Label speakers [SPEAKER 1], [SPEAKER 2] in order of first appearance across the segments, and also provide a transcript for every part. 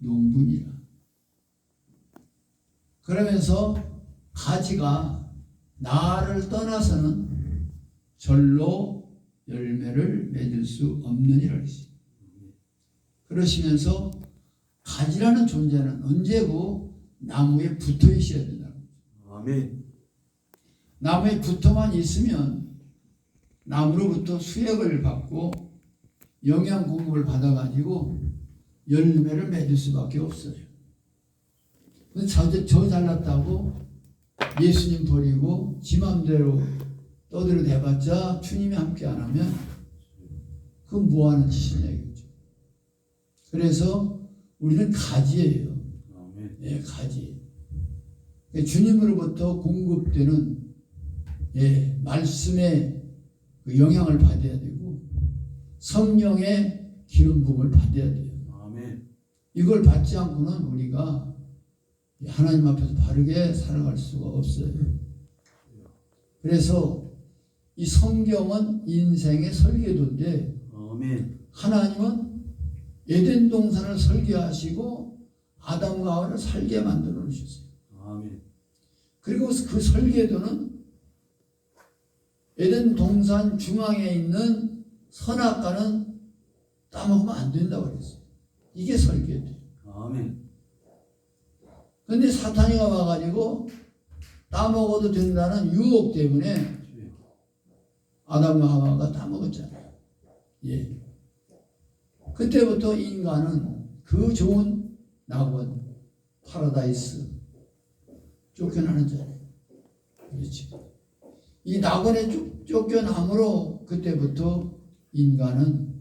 [SPEAKER 1] 농분이라. 그러면서 가지가 나를 떠나서는 절로 열매를 맺을 수 없느니라 그랬어요. 그러시면서 가지라는 존재는 언제고 나무에 붙어 있어야 된다고.
[SPEAKER 2] 아멘.
[SPEAKER 1] 나무에 붙어만 있으면 나무로부터 수액을 받고 영양 공급을 받아가지고 열매를 맺을 수밖에 없어요. 저 잘났다고 예수님 버리고 지 맘대로 떠들어대봤자 주님이 함께 안 하면 그건 뭐하는 짓이냐 이거죠. 그래서 우리는 가지예요. 예, 가지. 주님으로부터 공급되는 말씀의 그 영향을 받아야 되고 성령의 기름 부음을 받아야 돼요.
[SPEAKER 2] 아멘.
[SPEAKER 1] 이걸 받지 않고는 우리가 하나님 앞에서 바르게 살아갈 수가 없어요. 그래서 이 성경은 인생의 설계도인데
[SPEAKER 2] 아멘.
[SPEAKER 1] 하나님은 에덴 동산을 설계하시고 아담과 하와를 살게 만들어 놓으셨어요.
[SPEAKER 2] 아멘.
[SPEAKER 1] 그리고 그 설계도는 에덴 동산 중앙에 있는 선악과는 따먹으면 안 된다고 그랬어요. 이게 설계도예요.
[SPEAKER 2] 아멘.
[SPEAKER 1] 그런데 사탄이 와가지고 따먹어도 된다는 유혹 때문에 아담과 하와가 따먹었잖아요. 예. 그때부터 인간은 그 좋은 낙원, 파라다이스 쫓겨나는 자리예요. 그렇죠. 이 낙원에 쫓겨남으로 그때부터 인간은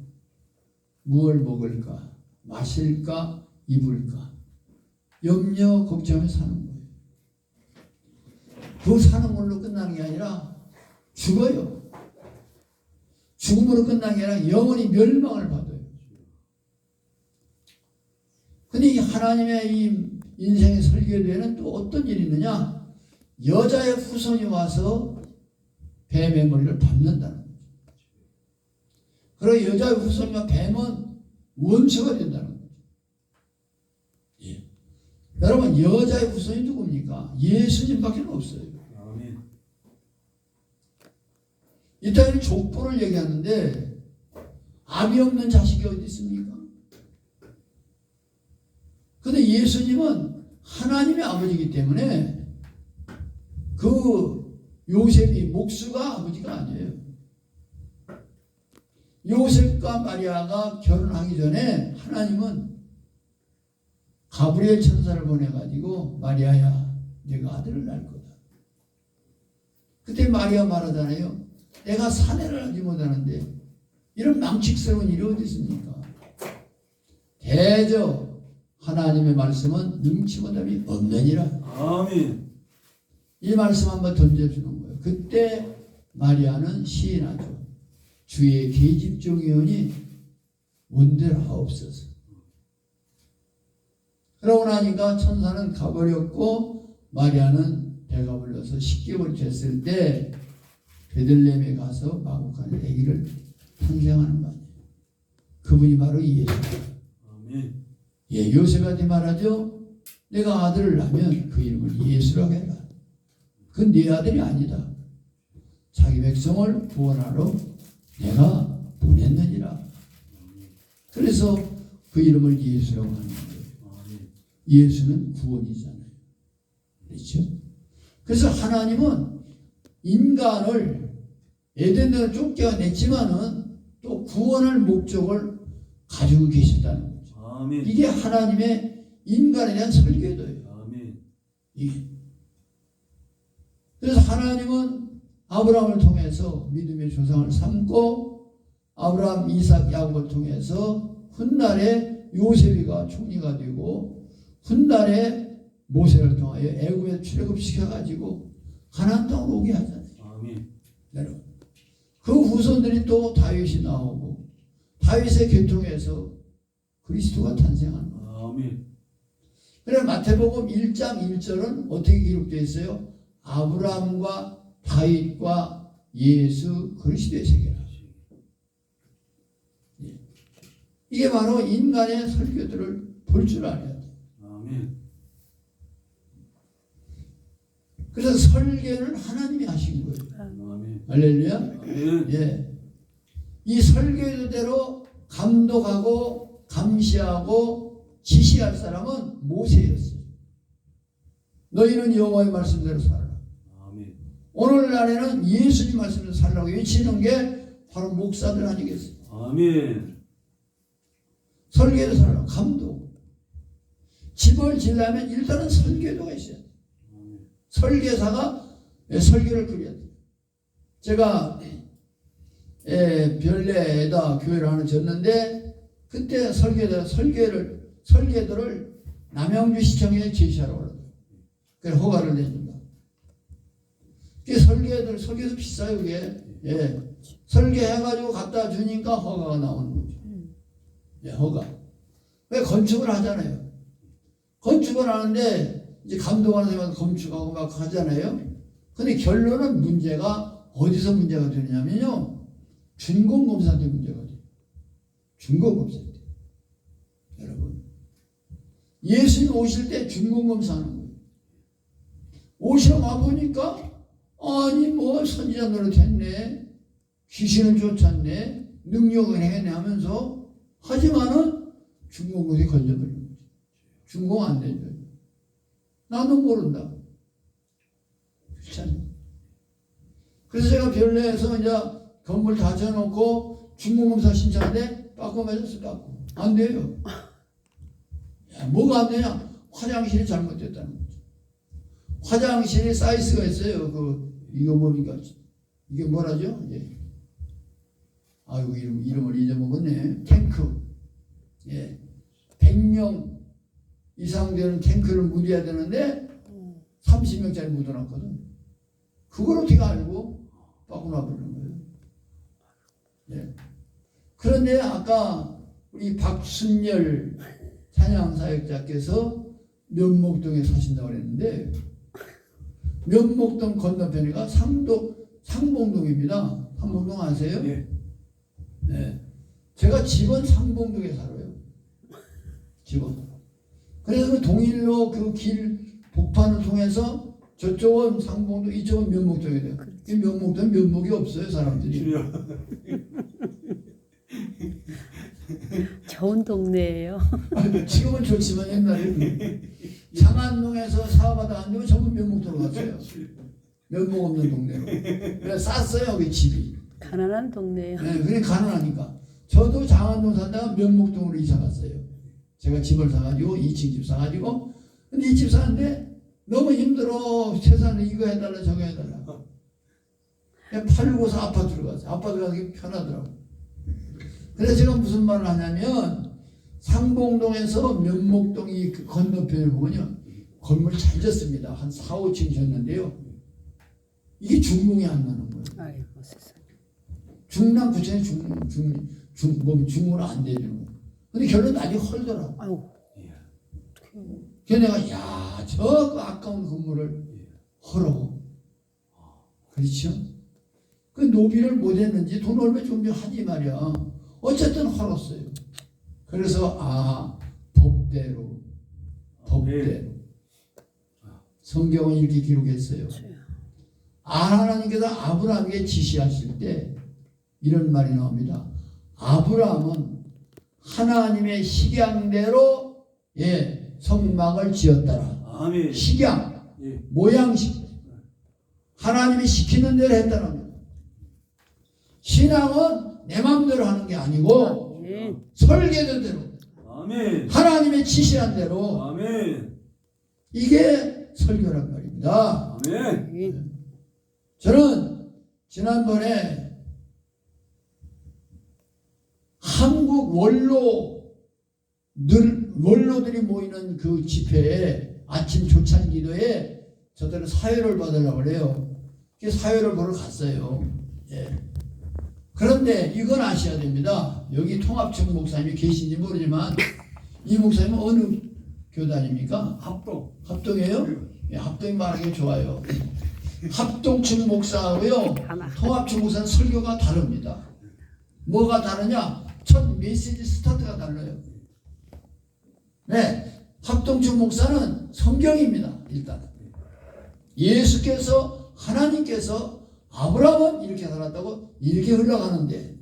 [SPEAKER 1] 무엇을 먹을까, 마실까, 입을까 염려, 걱정하며 사는 거예요. 그 사는 걸로 끝나는 게 아니라 죽어요. 죽음으로 끝나는 게 아니라 영원히 멸망을 받아요. 근데 이 하나님의 이 인생의 설계도에는 또 어떤 일이 있느냐? 여자의 후손이 와서 뱀의 머리를 밟는다는 거죠. 그리고 여자의 후손과 뱀은 원수가 된다는 거죠. 예. 여러분, 여자의 후손이 누굽니까? 예수님밖에 없어요.
[SPEAKER 2] 아멘.
[SPEAKER 1] 이 땅에는 족보를 얘기하는데 아비 없는 자식이 어디 있습니까? 그런데 예수님은 하나님의 아버지이기 때문에 그 요셉이 목수가 아버지가 아니에요. 요셉과 마리아가 결혼하기 전에 하나님은 가브리엘 천사를 보내가지고 마리아야 네가 아들을 낳을 거다. 그때 마리아 말하잖아요. 내가 사내를 하지 못하는데 이런 망측스러운 일이 어디 있습니까? 대저 하나님의 말씀은 능치보답이 없느니라.
[SPEAKER 2] 아멘.
[SPEAKER 1] 이 말씀 한번 던져주는 거예요. 그때 마리아는 시인하죠. 주의 계집종이오니 원대로 하옵소서. 그러고 나니까 천사는 가버렸고 마리아는 배가 불러서 10개월 됐을 때 베들레헴에 가서 마구간에 아기를 탄생하는 거 아니에요. 그분이 바로 예수입니다.
[SPEAKER 2] 아멘.
[SPEAKER 1] 예, 요셉한테 말하죠. 내가 아들을 낳으면 그 이름을 예수라고 해라. 그건 네 아들이 아니다. 자기 백성을 구원하러 내가 보냈느니라. 그래서 그 이름을 예수라고 하는 거예요. 예수는 구원이잖아요. 그렇죠? 그래서 하나님은 인간을 에덴으로 쫓겨냈지만은 또 구원할 목적을 가지고 계셨다는 거죠.
[SPEAKER 2] 아멘.
[SPEAKER 1] 이게 하나님의 인간에 대한 설계도예요.
[SPEAKER 2] 아멘.
[SPEAKER 1] 이게. 그래서 하나님은 아브라함을 통해서 믿음의 조상을 삼고 아브라함, 이삭, 야곱을 통해서 훗날에 요셉이가 총리가 되고 훗날에 모세를 통하여 애굽에 출애굽시켜가지고 가나안 땅으로 오게 하잖아요.
[SPEAKER 2] 아멘.
[SPEAKER 1] 여러분, 그 후손들이 또 다윗이 나오고 다윗의 계통에서 그리스도가 탄생하는 거예요.
[SPEAKER 2] 아멘.
[SPEAKER 1] 그래 마태복음 1장 1절은 어떻게 기록되어 있어요? 아브라함과 다윗과 예수 그리스도의 세계라. 이게 바로 인간의 설교들을 볼 줄 알아야 돼.
[SPEAKER 2] 아멘.
[SPEAKER 1] 그래서 설계를 하나님이 하신 거예요.
[SPEAKER 2] 아멘.
[SPEAKER 1] 할렐루야.
[SPEAKER 2] 아멘.
[SPEAKER 1] 예. 이 설계대로 감독하고 감시하고 지시할 사람은 모세였어요. 너희는 여호와의 말씀대로 살아라.
[SPEAKER 2] 아멘.
[SPEAKER 1] 오늘날에는 예수님 말씀대로 살라고 외치는 게 바로 목사들 아니겠어요?
[SPEAKER 2] 아멘.
[SPEAKER 1] 설계도 살아라. 감독. 집을 지려면 일단은 설계도가 있어야 돼. 설계사가 설계를 그려야 돼. 제가 별내에다 교회를 하나 졌는데 그때 설계도를 남양주시청에 제시하라고 그러더라고요. 그래서 허가를 내준다. 설계도 비싸요, 그게. 예. 설계해가지고 갖다 주니까 허가가 나오는 거죠. 예, 허가. 왜 건축을 하잖아요. 건축을 하는데 이제 감독하는 사람은 건축하고 막 하잖아요. 근데 결론은 문제가 어디서 문제가 되느냐면요. 준공검사한테 문제가 돼요. 준공검사한테. 여러분. 예수님 오실 때 준공검사하는 거예요. 오셔 와보니까 아니 뭐 선지자 노릇 했네. 귀신을 쫓았네. 능력을 해내 하면서 하지만은 준공검사에 걸려버리는 거죠. 준공 안 되죠. 나도 모른다. 그렇지 않나? 그래서 제가 별내에서 이제 건물 다 지어놓고 준공검사 신청하는데 빠꾸 맞았어. 빠꾸. 안 돼요. 야, 뭐가 안 되냐? 화장실이 잘못됐다는 거죠. 화장실에 사이즈가 있어요. 이거 뭡니까? 이게 뭐라죠? 예. 아이고 이름을 잊어먹었네. 탱크. 예. 100명 이상 되는 탱크를 묻어야 되는데 30명짜리 묻어놨거든. 그걸 어떻게 알고 빠꾸나 부르는 거예요. 예. 그런데 아까 우리 박순열 찬양사역자께서 면목동에 사신다고 그랬는데 면목동 건너편이가 상봉동입니다. 상봉동 아세요?
[SPEAKER 2] 예.
[SPEAKER 1] 네. 제가 집은 상봉동에 살아요. 집은. 그래서 그 동일로 그 길 복판을 통해서 저쪽은 상봉동, 이쪽은 면목동이 돼요. 이 면목동 면목이 없어요, 사람들이.
[SPEAKER 3] 좋은 동네예요.
[SPEAKER 1] 지금은 좋지만 옛날에 장안동에서 사업하다 안 되면 전부 면목동으로 갔어요. 면목 없는 동네로. 그래서 쌌어요, 그 집이.
[SPEAKER 3] 가난한 동네예요.
[SPEAKER 1] 네, 그래 가난하니까. 저도 장안동 살다가 면목동으로 이사 갔어요. 제가 집을 사가지고 2층 집 사가지고 근데 이 집 사는데 너무 힘들어. 세상에 이거 해달라 저거 해달라. 그냥 팔고서 아파트로 갔어요. 아파트 가기 편하더라고. 그래서 제가 무슨 말을 하냐면 상봉동에서 면목동이 그 건너편을 보면요. 건물 잘 졌습니다. 한 4, 5층 졌는데요. 이게 중공이 안 나는 거예요.
[SPEAKER 3] 아이고 세상에.
[SPEAKER 1] 중랑구청에 중공을 안 대주는 거예요. 근데 결론 아직 헐더라고.
[SPEAKER 3] 아이고.
[SPEAKER 1] 그래서 내가 저 아까운 건물을 헐어. 그렇죠? 그 노비를 못 했는지 돈 얼마 좀 하지 말이야. 어쨌든 헐었어요. 그래서 법대로 성경은 이렇게 기록했어요. 하나님께서 아브라함에게 지시하실 때 이런 말이 나옵니다. 아브라함은 하나님의 식양대로 성막을 지었더라.
[SPEAKER 2] 아멘.
[SPEAKER 1] 식양,
[SPEAKER 2] 예.
[SPEAKER 1] 모양식. 하나님이 시키는 대로 했다는 겁니다. 신앙은 내 마음대로 하는 게 아니고 설계대로
[SPEAKER 2] 아멘.
[SPEAKER 1] 하나님의 지시한 대로
[SPEAKER 2] 아멘.
[SPEAKER 1] 이게 설교란 말입니다.
[SPEAKER 2] 아멘.
[SPEAKER 1] 저는 지난번에 한국 원로들이 모이는 그 집회에 아침 조찬 기도에 저들은 사회를 받으려고 그래요. 그 사회를 보러 갔어요. 예. 그런데 이건 아셔야 됩니다. 여기 통합청 목사님이 계신지 모르지만 이 목사님은 어느 교단입니까? 합동이에요? 예, 합동이 말하는 게 좋아요. 합동층 목사하고요. 통합층 목사는 설교가 다릅니다. 뭐가 다르냐? 첫 메시지 스타트가 달라요. 네, 합동충 목사는 성경입니다. 일단 예수께서 하나님께서 아브라함은 이렇게 살았다고 이렇게 흘러가는데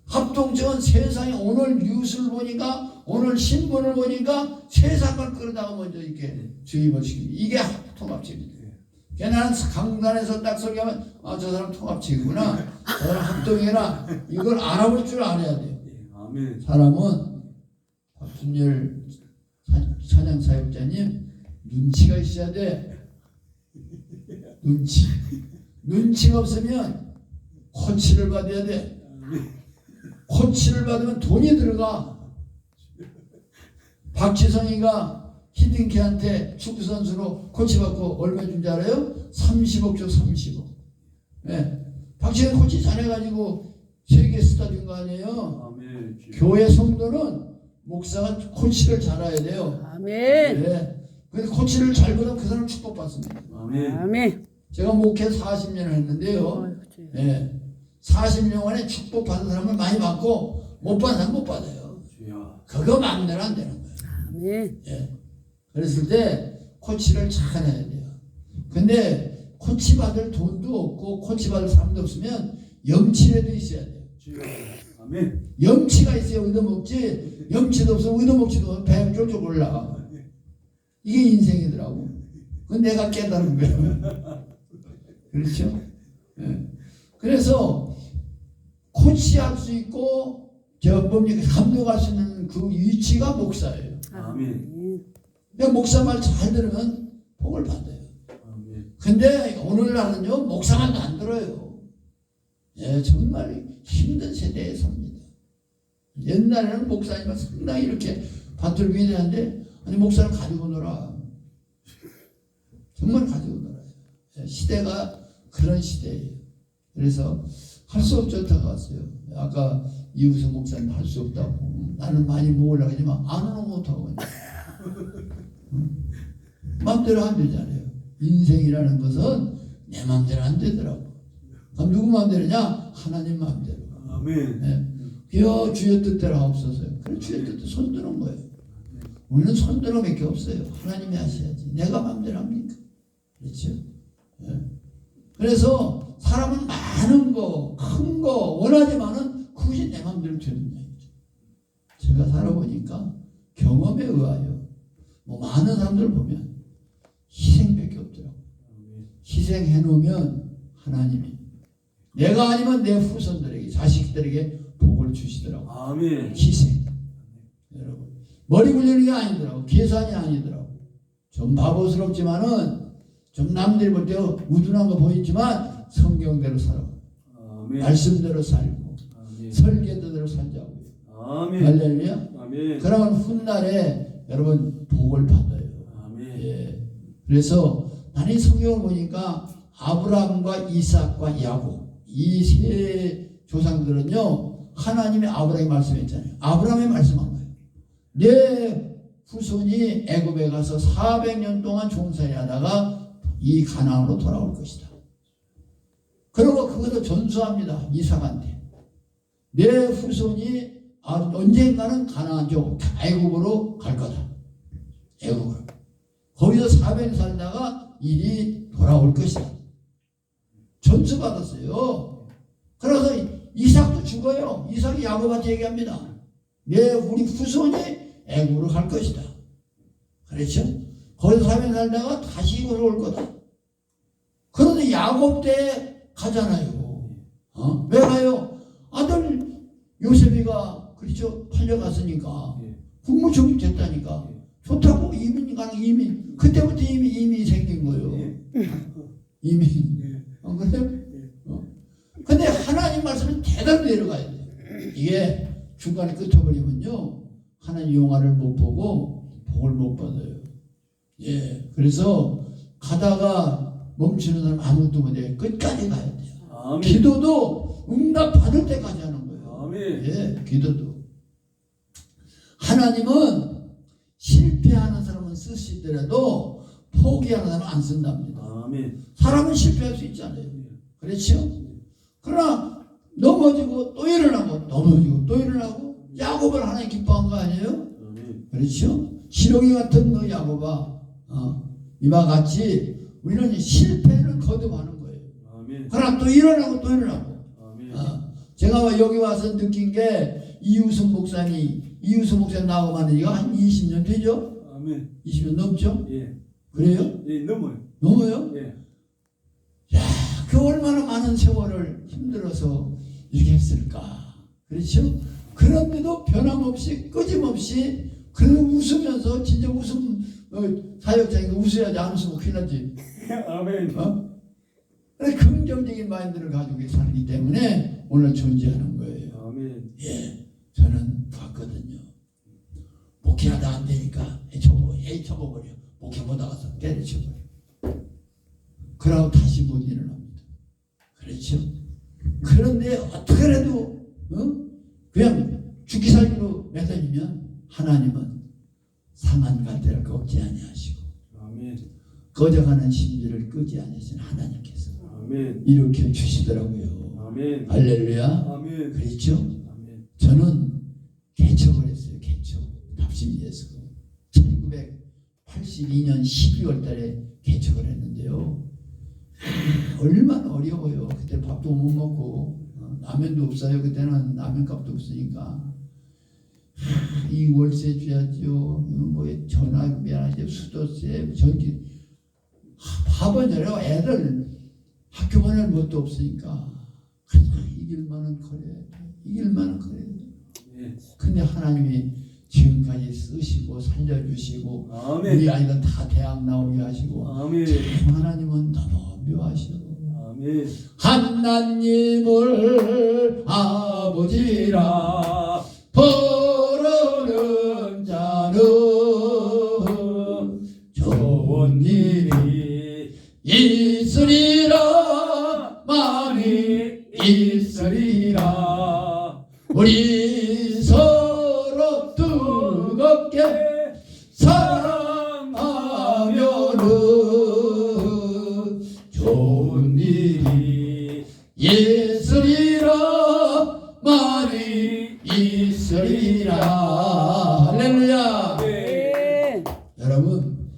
[SPEAKER 1] 합동증은 세상에 오늘 뉴스를 보니까 오늘 신문을 보니까 세상을 끌어다가 먼저 이렇게 주입을 시킵니다. 이게 통합체입니다. 나는 강단에서 딱 설교하면 저 사람 통합체이구나, 저 사람 합동이구나, 이걸 알아볼 줄 알아야 돼요.
[SPEAKER 2] 아멘.
[SPEAKER 1] 사람은 박순열 찬양사역자님 눈치가 있어야 돼. 눈치가 없으면 코치를 받아야 돼. 코치를 받으면 돈이 들어가. 박지성이가 히딩키한테 축구선수로 코치받고 얼마 준지 알아요? 30억 줘. 30억. 네. 박지성 코치 잘해가지고 세계 스타 준 거 아니에요?
[SPEAKER 2] 아멘.
[SPEAKER 1] 교회 성도는 목사가 코치를 잘해야 돼요.
[SPEAKER 3] 아멘.
[SPEAKER 1] 네. 근데 코치를 잘 보면 그 사람 축복받습니다.
[SPEAKER 2] 아멘.
[SPEAKER 3] 아멘.
[SPEAKER 1] 제가 목회 40년을 했는데요. 네. 40년 안에 축복받은 사람을 많이 받고 못 받는 사람 못 받아요.
[SPEAKER 2] 주여.
[SPEAKER 1] 그거 마음대로 안 되는 거예요.
[SPEAKER 3] 아멘.
[SPEAKER 1] 예. 그랬을 때 코치를 잘 해야 돼요. 근데 코치 받을 돈도 없고 코치 받을 사람도 없으면 염치라도 있어야 돼요.
[SPEAKER 2] 주여. 아멘.
[SPEAKER 1] 염치가 있어야 얻어먹지, 염치도 없으면 얻어먹지도 배 쫄쫄 올라. 이게 인생이더라고. 그건 내가 깨달은 거예요. 그렇죠? 예. 그래서 코치할 수 있고 감독할 수 있는 그 위치가 목사예요.
[SPEAKER 2] 아멘.
[SPEAKER 1] 근데 목사 말 잘 들으면 복을 받아요.
[SPEAKER 2] 아멘.
[SPEAKER 1] 근데 오늘날은요 목사만 안 들어요. 예, 정말 힘든 세대에 삽니다. 옛날에는 목사님은 상당히 이렇게 밭을 위대한데 아니 목사를 가지고 놀아. 정말 가지고 놀아요. 예, 시대가 그런 시대예요. 그래서 할 수 없죠. 다가왔어요. 아까 이우수 목사님 할 수 없다고. 나는 많이 모으려고 하지만 안 오는 못하고. 마음대로 안 되잖아요. 인생이라는 것은 내 마음대로 안 되더라고. 그럼 누구 마음대로냐? 하나님 마음대로.
[SPEAKER 2] 아멘.
[SPEAKER 1] 네. 기어 주의 뜻대로 하옵소서요. 그래 주의 뜻도 손드는 거예요. 우리는 손드는 밖에 없어요. 하나님이 하셔야지. 내가 마음대로 합니까? 그렇죠? 네. 그래서 사람은 많은 거, 큰 거 원하지만은 그것이 내 마음대로 되는 거예요. 제가 살아보니까 경험에 의하여 뭐 많은 사람들 보면 희생밖에 없더라고요. 희생해 놓으면 하나님이 내가 아니면 내 후손들에게 자식들에게 복을 주시더라고요.
[SPEAKER 2] 아멘.
[SPEAKER 1] 희생. 여러분 머리 굴리는 게 아니더라고. 계산이 아니더라고. 좀 바보스럽지만은 좀 남들이 볼 때 우둔한 거 보이지만 성경대로 살아.
[SPEAKER 2] 아멘.
[SPEAKER 1] 말씀대로 살고
[SPEAKER 2] 아멘.
[SPEAKER 1] 설계대로 살자고요.
[SPEAKER 2] 아멘.
[SPEAKER 1] 할렐루야.
[SPEAKER 2] 아멘.
[SPEAKER 1] 그러면 훗날에 여러분 복을 받아요.
[SPEAKER 2] 아멘.
[SPEAKER 1] 예. 그래서 나는 이 성경을 보니까 아브라함과 이삭과 야곱 이 세 조상들은요 하나님이 아브라함이 말씀했잖아요. 아브라함이 말씀한 거예요. 내 후손이 애굽에 가서 400년 동안 종살이 하다가 이 가나안으로 돌아올 것이다. 그리고 그것도 전수합니다. 이삭한테. 내 후손이 언젠가는 가나안 쪽 애굽으로 갈 거다. 애굽으로. 거기서 400년 살다가 일이 돌아올 것이다. 전수받았어요. 그래서 이삭도 죽어요. 이삭이 야곱한테 얘기합니다. 우리 후손이 애굽으로 갈 것이다. 그렇죠? 거기서 400년 살다가 다시 이곳으로 올 거다. 그런데 야곱 때 가잖아요. 왜 가요? 아들 요셉이가 그렇죠? 팔려갔으니까 국무총리 됐다니까 좋다고 이민 가는 이민 그때부터 이미 생긴 거예요. 이민. 근데 하나님 말씀은 대답 내려가야 돼. 이게 중간에 끊어버리면요 하나님 영화를 못 보고 복을 못 받아요. 예, 그래서 가다가 멈추는 사람 아무것도 못해. 끝까지 가야 돼요.
[SPEAKER 2] 아멘.
[SPEAKER 1] 기도도 응답 받을 때까지 하는 거예요.
[SPEAKER 2] 아멘.
[SPEAKER 1] 예, 기도도. 하나님은 실패하는 사람은 쓰시더라도 포기하는 사람은 안 쓴답니다.
[SPEAKER 2] 아멘.
[SPEAKER 1] 사람은 실패할 수 있잖아요. 그렇죠? 그러나 넘어지고 또 일어나고 넘어지고 또 일어나고 야곱을 하나님 기뻐한 거 아니에요?
[SPEAKER 2] 아멘.
[SPEAKER 1] 그렇죠? 지렁이 같은 너 야곱아, 이와 같이 우리는 실패를 거듭하는 거예요.
[SPEAKER 2] 아멘.
[SPEAKER 1] 그러나 또 일어나고 또 일어나고.
[SPEAKER 2] 아멘.
[SPEAKER 1] 제가 여기 와서 느낀 게 이우순 목사님 나오고 지가 한 20년 되죠?
[SPEAKER 2] 아멘.
[SPEAKER 1] 20년 넘죠?
[SPEAKER 2] 예.
[SPEAKER 1] 그래요?
[SPEAKER 2] 예, 넘어요.
[SPEAKER 1] 넘어요?
[SPEAKER 2] 예.
[SPEAKER 1] 그 얼마나 많은 세월을 힘들어서 이렇게 했을까? 그렇죠? 그런데도 변함없이 끊임없이 그래도 웃으면서 진짜 사역자니까 웃어야지 안 웃으면 큰일 나지.
[SPEAKER 2] 아멘.
[SPEAKER 1] 그래, 긍정적인 마인드를 가지고 살기 때문에 오늘 존재하는 거예요.
[SPEAKER 2] 아멘.
[SPEAKER 1] 예, 저는 봤거든요. 목회하다 안 되니까 쳐버려. 목회 못 나가서 때려쳐버려. 그러고 다시 못 일어납니다. 그렇죠? 그런데 어떻게라도 그냥 죽기 살기로 매달리면 하나님은 상한 갈대를 꺾지 아니하시고
[SPEAKER 2] 아멘.
[SPEAKER 1] 꺼져가는 심지를 끄지 아니하신 하나님께서
[SPEAKER 2] 아멘.
[SPEAKER 1] 이렇게 주시더라고요.
[SPEAKER 2] 아멘.
[SPEAKER 1] 할렐루야.
[SPEAKER 2] 아멘.
[SPEAKER 1] 그렇죠?
[SPEAKER 2] 아멘.
[SPEAKER 1] 저는 개척을 했어요. 개척. 답심리에서 1982년 12월 달에 개척을 했는데요. 얼마나 어려워요. 그때 밥도 못 먹고 라면도 없어요. 그때는 라면값도 없으니까 이 월세 줘야죠. 뭐 전화비 하죠. 수도세, 전기. 밥은 저래요. 애들 학교 보낼 것도 없으니까 그냥 이 길만은 그래. 이 길만은 그래.
[SPEAKER 2] 예.
[SPEAKER 1] 근데 하나님이 지금까지 쓰시고 살려주시고
[SPEAKER 2] 아멘.
[SPEAKER 1] 우리 아이들 다 대학 나오게 하시고
[SPEAKER 2] 아멘.
[SPEAKER 1] 참 하나님은 너무 묘하시고
[SPEAKER 2] 아멘.
[SPEAKER 1] 하나님을 아버지라 부르는 자는 좋은 일이 있으리라 많이 있으리라. 우리 서로 뜨겁게 사랑하면은 좋은 일이 있으리라 많이 있으리라. 할렐루야.
[SPEAKER 3] 네.
[SPEAKER 1] 여러분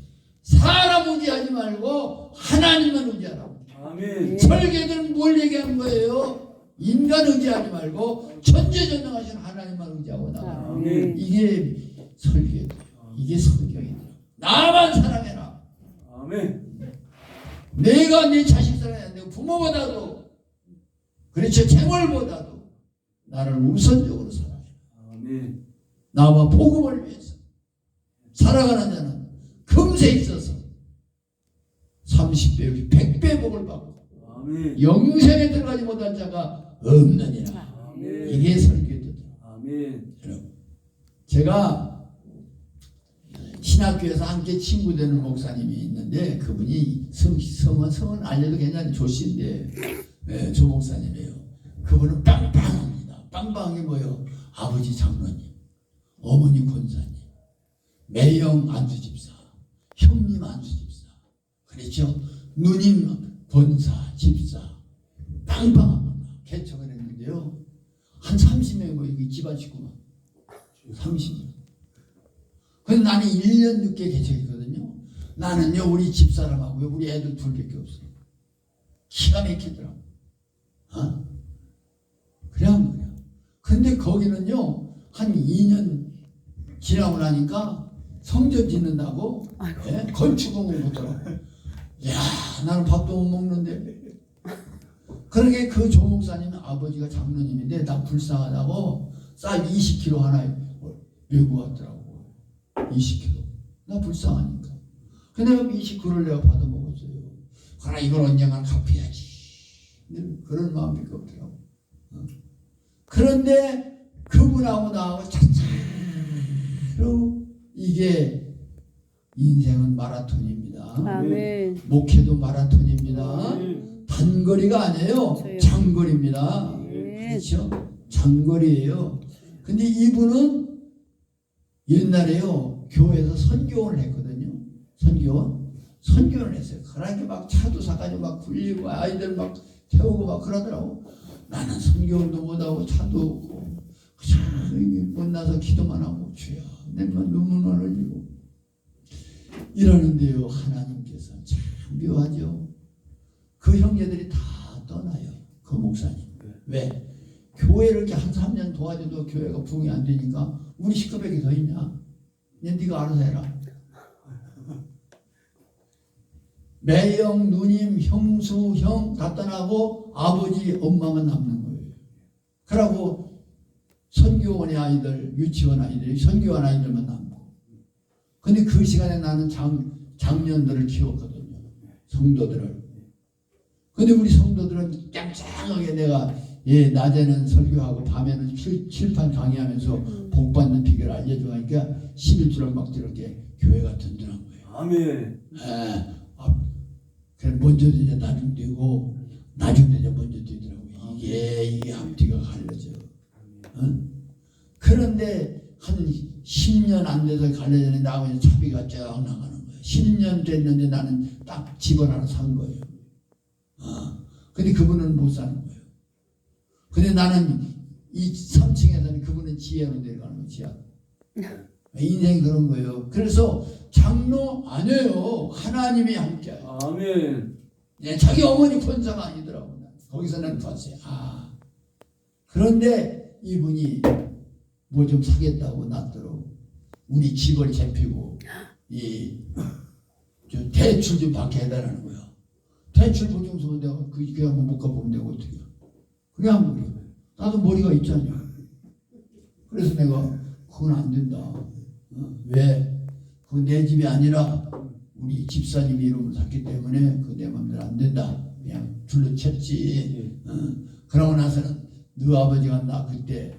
[SPEAKER 1] 사람 의지하지 말고 하나님만 의지하라고.
[SPEAKER 2] 아멘.
[SPEAKER 1] 설계들은 뭘 얘기하는 거예요? 인간 의지하지 말고 천재전능하신 하나님만 의지하고 나가라.
[SPEAKER 2] 아멘.
[SPEAKER 1] 이게 설계예요. 이게 성경이에요. 나만 사랑해라.
[SPEAKER 2] 아멘.
[SPEAKER 1] 내가 내 자식 사랑해야 돼. 부모보다도 그렇죠. 재물보다도 나를 우선적으로 사랑해.
[SPEAKER 2] 아멘.
[SPEAKER 1] 나와 복음을 위해서 살아가는 자는 금세 있어서 30배, 100배 복을 받고
[SPEAKER 2] 아멘.
[SPEAKER 1] 영생에 들어가지 못한 자가 없느니라.
[SPEAKER 2] 아멘.
[SPEAKER 1] 이게 설교거든요.
[SPEAKER 2] 아멘.
[SPEAKER 1] 여러분, 제가 신학교에서 함께 친구 되는 목사님이 있는데 그분이 성은 알려도 괜찮은 조씨인데 네, 조 목사님이에요. 그분은 빵빵합니다. 빵빵한 게 뭐예요? 아버지 장로님, 어머니 권사님, 매형 안수집사, 형님 안수집사, 그렇죠? 누님 권사, 집사, 빵빵합니다. 개척을 했는데요. 한 30명이 모이고 집안 식구만 30명. 근데 나는 1년 늦게 개척했거든요. 나는요 우리 집사람하고요 우리 애들 둘밖에 없어요. 기가 막히더라고. 그냥. 근데 거기는요 한 2년 지나고 나니까 성전 짓는다고 건축공을 보더라고. 야 나는 밥도 못 먹는데. 그러게 그 조 목사님은 아버지가 장로님인데 나 불쌍하다고 쌀 20kg 하나 메고 왔더라고. 20kg. 나 불쌍하니까. 근데 20kg를 내가 받아 먹었어요. 그러나 이걸 언젠가 갚아야지. 그런 마음밖에 없더라고. 그런데 그분하고 나하고 차차로 이게 인생은 마라톤입니다.
[SPEAKER 3] 아멘.
[SPEAKER 1] 목회도 마라톤입니다.
[SPEAKER 2] 아멘.
[SPEAKER 1] 단거리가 아니에요.
[SPEAKER 3] 저요.
[SPEAKER 1] 장거리입니다.
[SPEAKER 3] 네.
[SPEAKER 1] 그렇죠? 장거리예요. 근데 이분은 옛날에요 교회에서 선교원을 했거든요. 선교원을 했어요. 그러니까 막 차도 사가지고 막 굴리고 아이들 막 태우고 막 그러더라고. 나는 선교원도 못하고 차도 없고 그냥 못나서 기도만 하고 주여 내만 눈물만 흘리고 이러는데요, 하나님께서 참 묘하죠. 그 형제들이 다 떠나요. 그 목사님. 왜? 교회를 이렇게 한 3년 도와줘도 교회가 부흥이 안 되니까 우리 식구밖에 더 있냐? 얘 네가 알아서 해라. 매형, 누님, 형수, 형 다 떠나고 아버지, 엄마만 남는 거예요. 그러고 선교원의 아이들, 유치원 아이들, 선교원 아이들만 남고. 근데 그 시간에 나는 장년들을 키웠거든요. 성도들을. 근데 우리 성도들은 짱짱하게 내가 낮에는 설교하고 밤에는 칠판 강의하면서 복받는 비결을 알려주고 하니까 11주를 막 이렇게 교회가 든든한 거예요.
[SPEAKER 2] 아멘.
[SPEAKER 1] 그래 먼저 되냐 나중 되고 나중 되냐 먼저 되더라고요. 이게 앞뒤가 갈라져. 그런데 한 10년 안 돼서 갈라지는 나머지 차비가 쫙 나가는 거예요. 10년 됐는데 나는 딱 집을 하나 산 거예요. 근데 그분은 못 사는 거예요. 근데 나는 이 3층에서는 그분은 지하로 내려가는 거예요. 지하. 인생이 그런 거예요. 그래서 장로 아니에요. 하나님이 함께해요.
[SPEAKER 2] 아멘.
[SPEAKER 1] 자기 어머니 권사가 아니더라고요. 거기서 나는 봤어요. 그런데 이분이 뭐 좀 사겠다고 놨더라고. 우리 집을 잡히고 저 대출 좀 받게 해달라는 거야. 대출 보증서 내가 그냥 못 가보면 내가 어떻게 해. 그래 안 그래. 나도 머리가 있잖아. 그래서 내가 그건 안 된다. 왜? 그건 내 집이 아니라 우리 집사님 이름을 샀기 때문에 그 내 맘대로 안 된다. 그냥 둘러쳤지. 그러고 나서는 너 아버지가 나 그때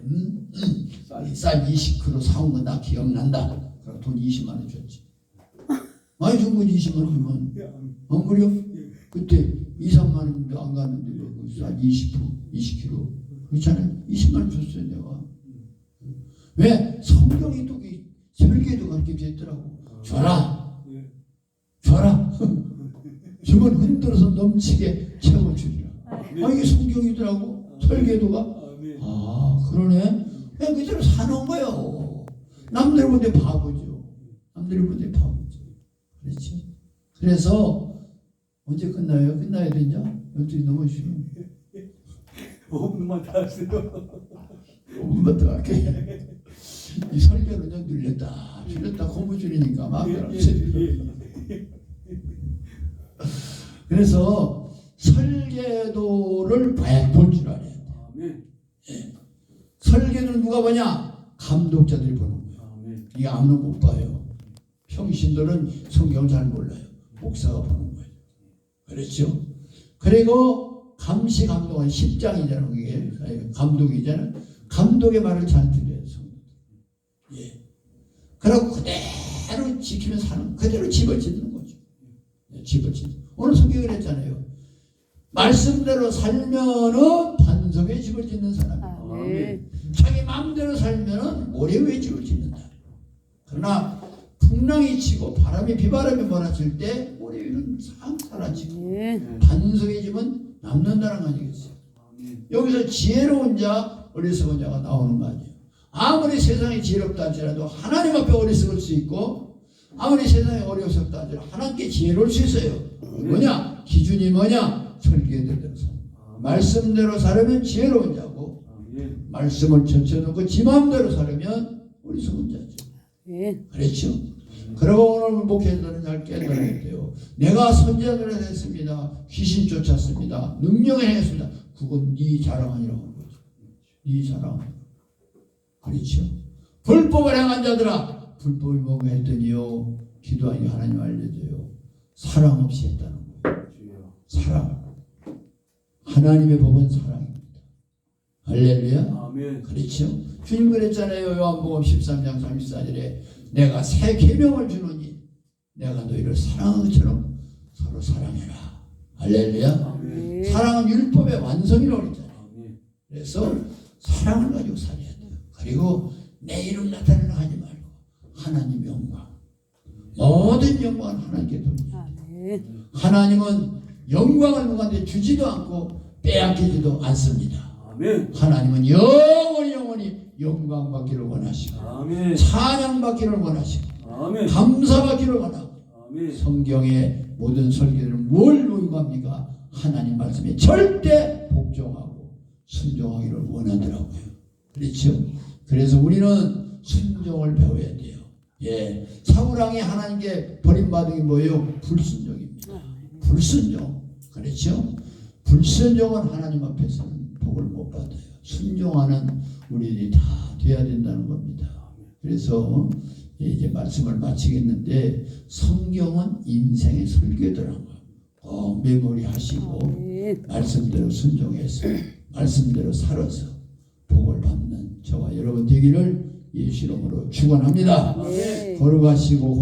[SPEAKER 1] 쌀 20kg 사온 거 나 기억난다. 그래서 돈 20만 원 줬지. 많이 준 거지 20만 원이면. 안 그래요? 그때 2, 3만 원도 안 갔는데 쌀 20kg. 그렇잖아요. 20만 원 줬어요 내가. 왜? 성경이 또 설계도 그렇게 됐더라고. 줘라. 줘라. 주면 흔들어서 넘치게 채워주리라. 이게 성경이더라고. 설계도가. 그러네. 그냥 그대로 사는 거예요. 남들 보는데 바보죠. 남들 보는데 바보죠. 그렇죠. 그래서 언제 끝나요? 끝나야 되냐? 12시 넘어지면
[SPEAKER 2] 5분만 더 하세요.
[SPEAKER 1] 5분만 더 할게. 이 설교는 좀 늘렸다 공부 줄이니까 마음대로 그래서 설계도를 볼 줄 알아야 돼. 설계도는 누가 보냐? 감독자들이 보는 거예요. 이게 아무나 못 봐요. 평신도는 성경을 잘 몰라요. 목사가 보는 거예요. 그렇죠? 그리고 감시 감독은 10장이잖아요. 그게 감독이잖아요. 감독의 말을 잘 들어요. 그러고 그대로 지키며 사는, 그대로 집을 짓는 거죠. 집을 짓는. 오늘 성경을 했잖아요. 말씀대로 살면은 반석에 집을 짓는 사람이에요. 자기 마음대로 살면은 모래 위에 집을 짓는다. 그러나 풍랑이 치고 바람이 비바람이 몰아칠 때 모래 위는 사라지고 반석의 집은 남는다는 거 아니겠어요? 여기서 지혜로운 자, 어리석은 자가 나오는 거 아니에요? 아무리 세상이 지혜롭다 할지라도 하나님 앞에 어리석을 수 있고, 아무리 세상이 어리석다 할지라도 하나님께 지혜로울 수 있어요. 뭐냐? 기준이 뭐냐? 설계대로 사. 말씀대로 살으면 지혜로운 자고, 말씀을 젖혀놓고 지 마음대로 살으면 어리석은 자죠. 그렇죠? 그리고 오늘 목회자들은 잘 깨달아야 돼요. 내가 선지자들을 했습니다. 귀신 쫓았습니다. 능력을 했습니다. 그건 네 자랑 아니라고 하는 거죠. 네 자랑. 그렇죠? 불법을 행한 자들아, 불법이 뭐가 했더니요, 기도하니 하나님 알려줘요. 사랑 없이 했다는 거예요. 사랑. 하나님의 법은 사랑입니다. 할렐루야.
[SPEAKER 2] 아멘.
[SPEAKER 1] 그렇죠? 주님 그랬잖아요. 요한복음 13장 34절에 내가 새 계명을 주노니 내가 너희를 사랑한 것처럼 서로 사랑해라. 할렐루야.
[SPEAKER 2] 아멘.
[SPEAKER 1] 사랑은 율법의 완성이라고 그랬잖아요. 그래서 사랑을 가지고 살아야 돼요. 그리고 내 이름 나타내려 하지 말고 하나님 영광, 모든 영광은 하나님께 돌립니다. 하나님은 영광을 누구한테 주지도 않고 빼앗기지도 않습니다.
[SPEAKER 2] 아멘.
[SPEAKER 1] 하나님은 영원히 영광 받기를 원하시고,
[SPEAKER 2] 아멘.
[SPEAKER 1] 찬양 받기를 원하시고,
[SPEAKER 2] 아멘.
[SPEAKER 1] 감사 받기를 원하고,
[SPEAKER 2] 아멘.
[SPEAKER 1] 성경의 모든 설교들은 뭘 요구합니까? 하나님 말씀에 절대 복종하고 순종하기를 원하더라고요. 그렇죠? 그래서 우리는 순종을 배워야 돼요. 예, 사울왕이 하나님께 버림받은 게 뭐예요? 불순종입니다. 불순종. 그렇죠? 불순종은 하나님 앞에서는 복을 못 받아요. 순종하는 우리들이 다 돼야 된다는 겁니다. 그래서 이제 말씀을 마치겠는데, 성경은 인생의 설교더라고요. 꼭 메모리하시고 말씀대로 순종해서 말씀대로 살아서 복을 받는 저와 여러분 되기를 예수 이름으로 축원합니다.
[SPEAKER 3] 네.
[SPEAKER 1] 걸어가시고